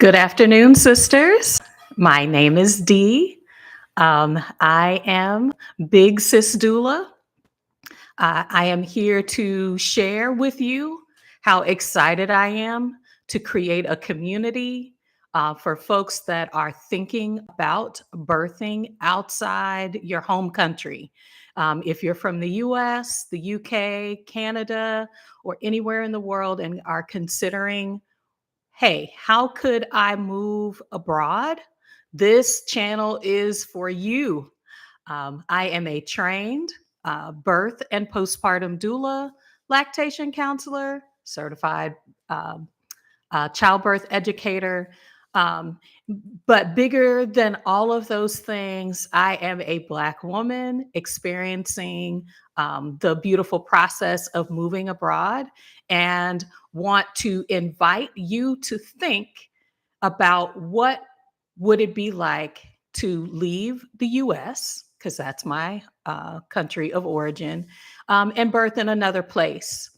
Good afternoon, sisters. My name is Dee. I am Big Sis Doula. I am here to share with you how excited I am to create a community for folks that are thinking about birthing outside your home country. If you're from the US, the UK, Canada, or anywhere in the world and are considering, hey, how could I move abroad? This channel is for you. I am a trained birth and postpartum doula, lactation counselor, certified um, childbirth educator. Um, but bigger than all of those things, I am a Black woman experiencing the beautiful process of moving abroad and want to invite you to think about what would it be like to leave the US, because that's my country of origin, and birth in another place.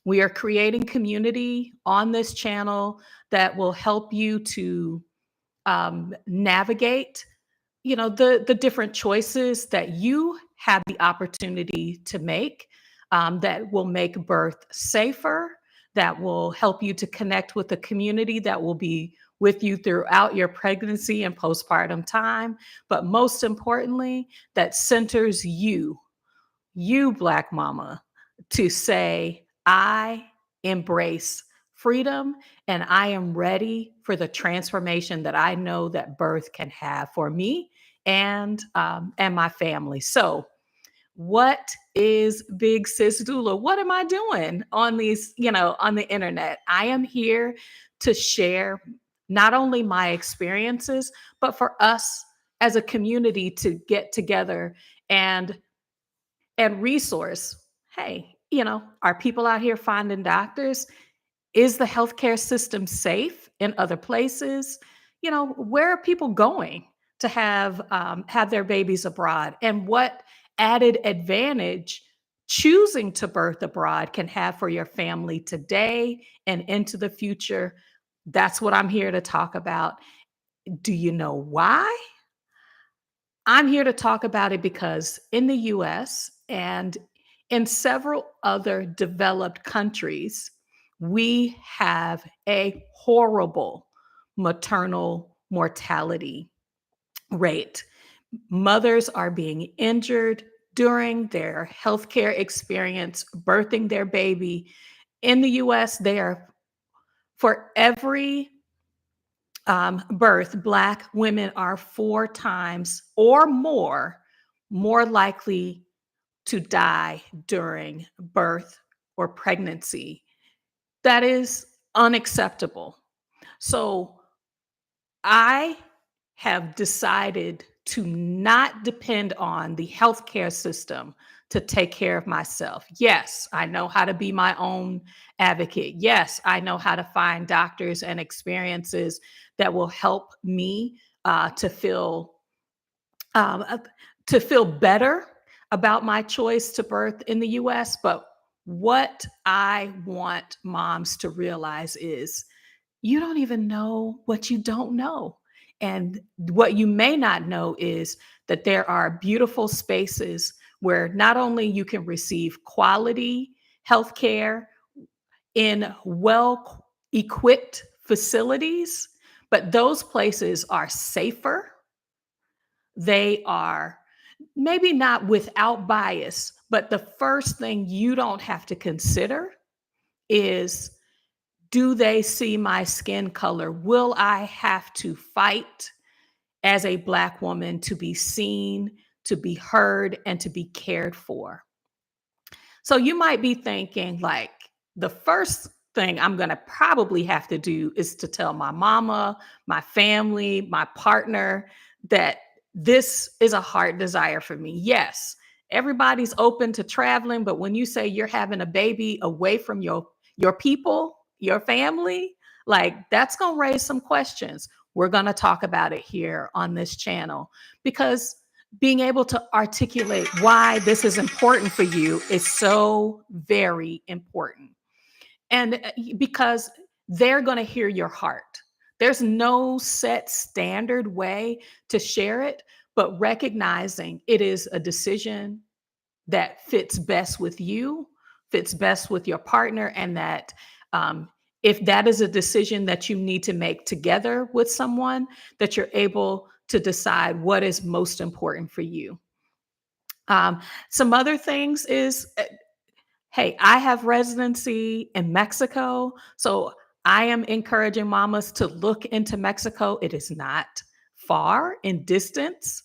We are creating community on this channel that will help you to navigate, the different choices that you have the opportunity to make, that will make birth safer, that will help you to connect with a community that will be with you throughout your pregnancy and postpartum time, but most importantly, that centers you, Black mama, to say, I embrace freedom and I am ready for the transformation that I know that birth can have for me and my family. So, what is Big Sis Doula? What am I doing on on the internet? I am here to share not only my experiences, but for us as a community to get together and resource. Hey, are people out here finding doctors? Is the healthcare system safe in other places? Where are people going to have their babies abroad? And what added advantage choosing to birth abroad can have for your family today and into the future? That's what I'm here to talk about. Do you know why? I'm here to talk about it because in the US and in several other developed countries, we have a horrible maternal mortality rate. Mothers are being injured during their healthcare experience, birthing their baby. In the US, for every birth, Black women are 4 times or more likely to die during birth or pregnancy. That is unacceptable. So I have decided to not depend on the healthcare system to take care of myself. Yes, I know how to be my own advocate. Yes, I know how to find doctors and experiences that will help me to feel um, uh, better about my choice to birth in the US. But what I want moms to realize is you don't even know what you don't know. And what you may not know is that there are beautiful spaces where not only you can receive quality healthcare in well equipped facilities, but those places are safer. They are maybe not without bias, but the first thing you don't have to consider is, do they see my skin color? Will I have to fight as a Black woman to be seen, to be heard, and to be cared for? So you might be thinking, like, the first thing I'm going to probably have to do is to tell my mama, my family, my partner that this is a heart desire for me. Yes, everybody's open to traveling, but when you say you're having a baby away from your people, your family, like, that's going to raise some questions. We're going to talk about it here on this channel because being able to articulate why this is important for you is so very important. And because they're going to hear your heart. There's no set standard way to share it, but recognizing it is a decision that fits best with you, fits best with your partner, and that um, if that is a decision that you need to make together with someone, that you're able to decide what is most important for you. Um, some other things is, hey, I have residency in Mexico, so I am encouraging mamas to look into Mexico. It is not far in distance.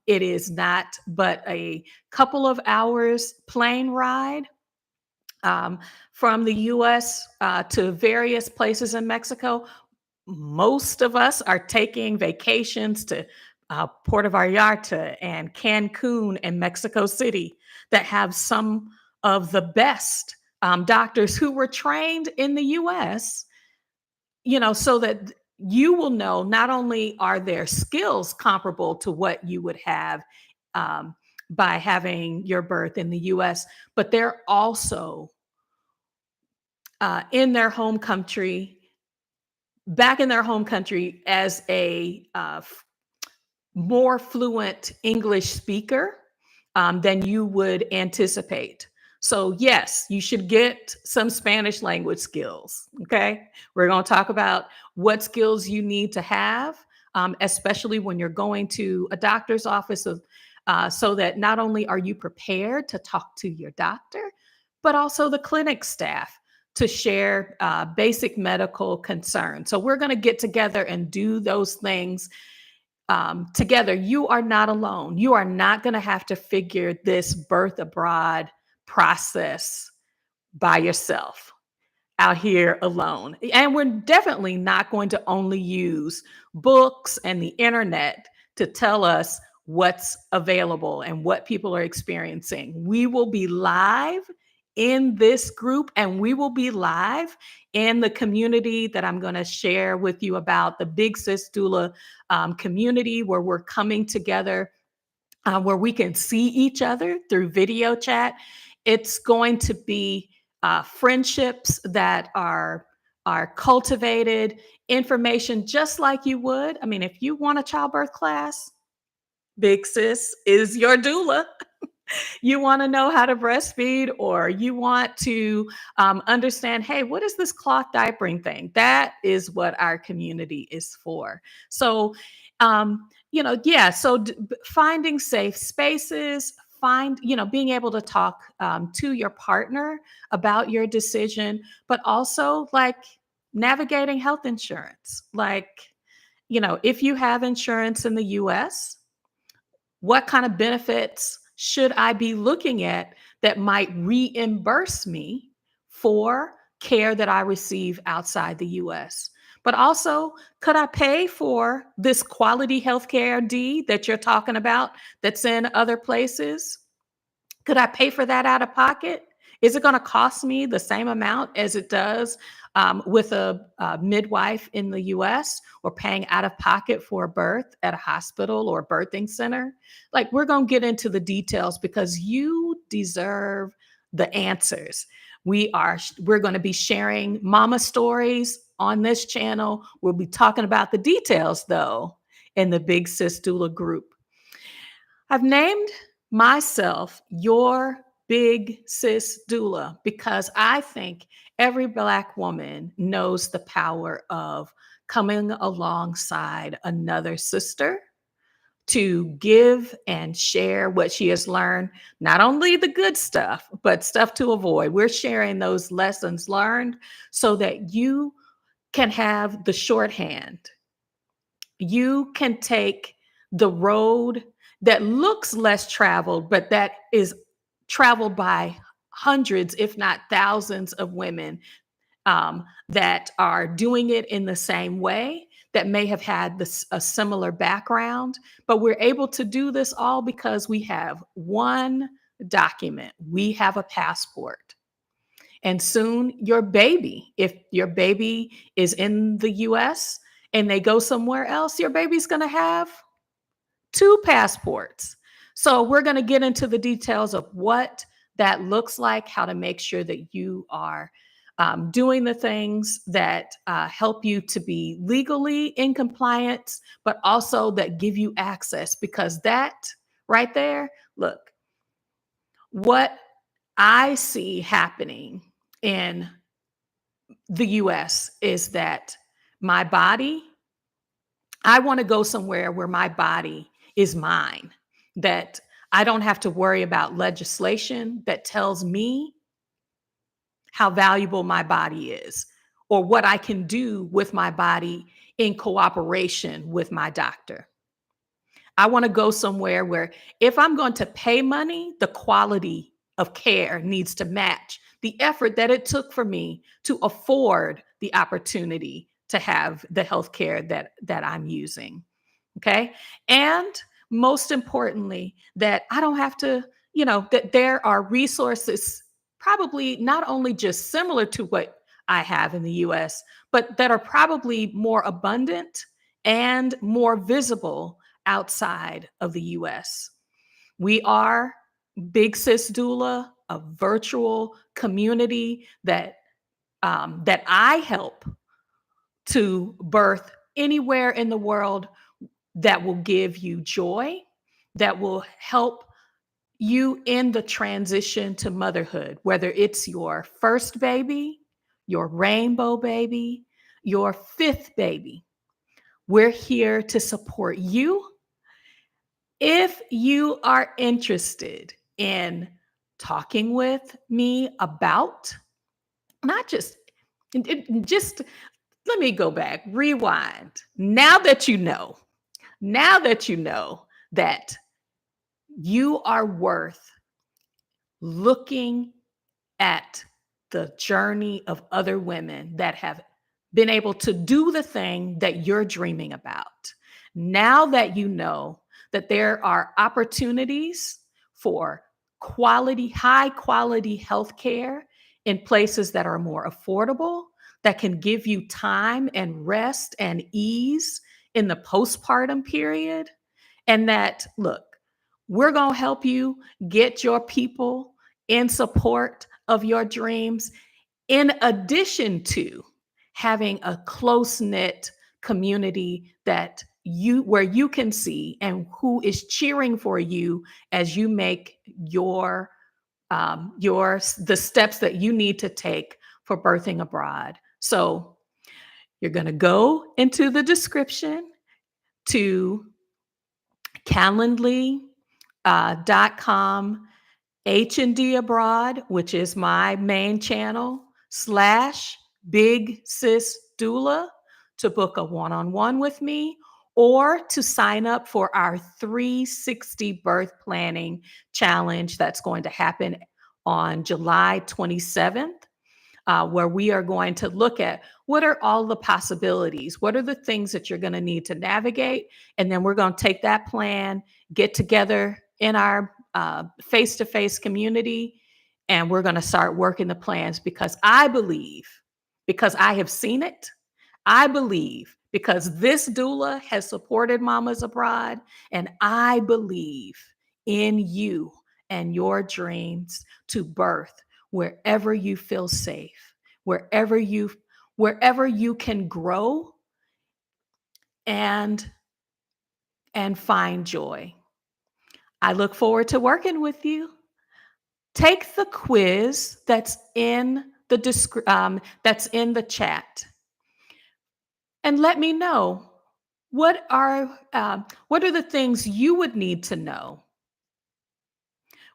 It is not but a couple of hours plane ride um, from the US to various places in Mexico. Most of us are taking vacations to Puerto Vallarta and Cancun and Mexico City that have some of the best doctors who were trained in the US, so that you will know not only are their skills comparable to what you would have um, by having your birth in the US, but they're also in their home country, back in their home country as a more fluent English speaker than you would anticipate. So, yes, you should get some Spanish language skills. Okay. We're going to talk about what skills you need to have, especially when you're going to a doctor's office, so that not only are you prepared to talk to your doctor, but also the clinic staff to share basic medical concerns. So, we're going to get together and do those things together. You are not alone. You are not going to have to figure this birth abroad process by yourself out here alone. And we're definitely not going to only use books and the internet to tell us what's available and what people are experiencing. We will be live in this group, and we will be live in the community that I'm going to share with you about, the Big Sis Doula community, where we're coming together, where we can see each other through video chat. It's going to be friendships that are cultivated, information just like you would. I mean, if you want a childbirth class, Big Sis is your doula. You want to know how to breastfeed, or you want to understand, hey, what is this cloth diapering thing? That is what our community is for. So, yeah. So finding safe spaces, being able to talk to your partner about your decision, but also like navigating health insurance. Like, if you have insurance in the US, what kind of benefits should I be looking at that might reimburse me for care that I receive outside the US? But also, could I pay for this quality healthcare D that you're talking about that's in other places? Could I pay for that out of pocket? Is it going to cost me the same amount as it does with a midwife in the US, or paying out of pocket for a birth at a hospital or birthing center? Like, we're going to get into the details because you deserve the answers. We're going to be sharing mama stories on this channel. We'll be talking about the details though in the Big Sis Doula group. I've named myself your Big Sis Doula because I think every Black woman knows the power of coming alongside another sister to give and share what she has learned, not only the good stuff, but stuff to avoid. We're sharing those lessons learned so that you can have the shorthand. You can take the road that looks less traveled, but that is traveled by hundreds, if not thousands, of women that are doing it in the same way, that may have had a similar background. But we're able to do this all because we have one document, we have a passport. And soon if your baby is in the US and they go somewhere else, your baby's going to have two passports. So we're going to get into the details of what that looks like, how to make sure that you are doing the things that help you to be legally in compliance, but also that give you access. Because that right there, look, what I see happening in the US is that my body, I want to go somewhere where my body is mine, that I don't have to worry about legislation that tells me how valuable my body is or what I can do with my body in cooperation with my doctor. I want to go somewhere where if I'm going to pay money, the quality of care needs to match the effort that it took for me to afford the opportunity to have the health care that I'm using. Okay. And most importantly, that I don't have to, that there are resources probably not only just similar to what I have in the US, but that are probably more abundant and more visible outside of the US. We are Big Sis Doula, a virtual community that I help to birth anywhere in the world that will give you joy, that will help you in the transition to motherhood, whether it's your first baby, your rainbow baby, your fifth baby. We're here to support you. If you are interested in talking with me about not just, just let me go back, rewind. Now that you know that you are worth looking at the journey of other women that have been able to do the thing that you're dreaming about. Now that you know that there are opportunities for high quality healthcare in places that are more affordable, that can give you time and rest and ease in the postpartum period, and that, look, we're going to help you get your people in support of your dreams, in addition to having a close knit community where you can see and who is cheering for you as you make the steps that you need to take for birthing abroad. So you're going to go into the description to calendly.com H&D Abroad, which is my main channel, / Big Sis Doula, to book a one-on-one with me or to sign up for our 360 birth planning challenge that's going to happen on July 27th. Where we are going to look at what are all the possibilities, what are the things that you're going to need to navigate, and then we're going to take that plan, get together in our face-to-face community, and we're going to start working the plans because I believe, because I have seen it, I believe because this doula has supported Mamas Abroad, and I believe in you and your dreams to birth wherever you feel safe, wherever you can grow and find joy. I look forward to working with you. Take the quiz that's in the chat, and let me know what are the things you would need to know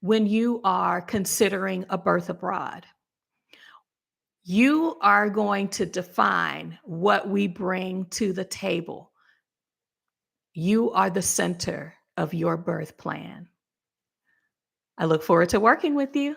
when you are considering a birth abroad. You are going to define what we bring to the table. You are the center of your birth plan. I look forward to working with you.